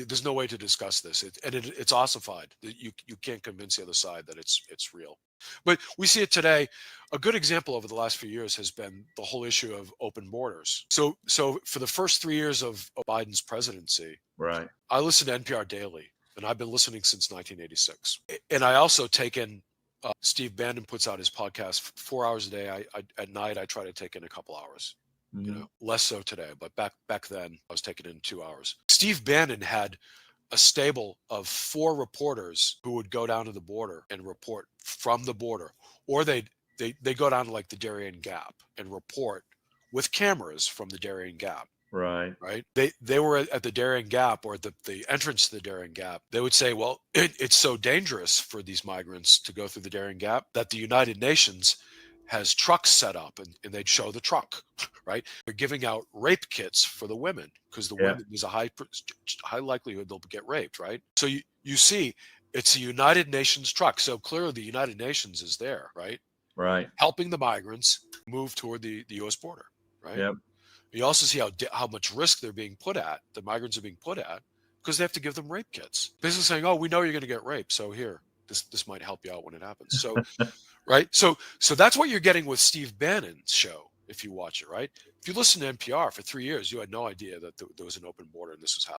There's no way to discuss this. It's ossified. You can't convince the other side that it's real. But we see it today. A good example over the last few years has been the whole issue of open borders. So for the first 3 years of Biden's presidency, Right. I listen to NPR daily, and I've been listening since 1986. And I also take in Steve Bannon puts out his podcast 4 hours a day. I at night I try to take in a couple hours. Mm-hmm. Less so today, but back then I was taking in 2 hours. Steve Bannon had a stable of 4 reporters who would go down to the border and report from the border, or they go down to like the Darien Gap and report with cameras from the Darien Gap. Right. Right. They were at the Darien Gap, or the entrance to the Darien Gap. They would say, well, it's so dangerous for these migrants to go through the Darien Gap that the United Nations has trucks set up, and they'd show the truck, right? They're giving out rape kits for the women because the women, there's a high likelihood they'll get raped, right? So you see, it's a United Nations truck. So clearly the United Nations is there, right? Right. Helping the migrants move toward the U.S. border, right? Yep. You also see how much risk they're being put at, the migrants are being put at, because they have to give them rape kits. Basically saying, oh, we know you're going to get raped, so here, this might help you out when it happens. So, right? So that's what you're getting with Steve Bannon's show, if you watch it, right? If you listen to NPR for 3 years, you had no idea that there was an open border and this was happening.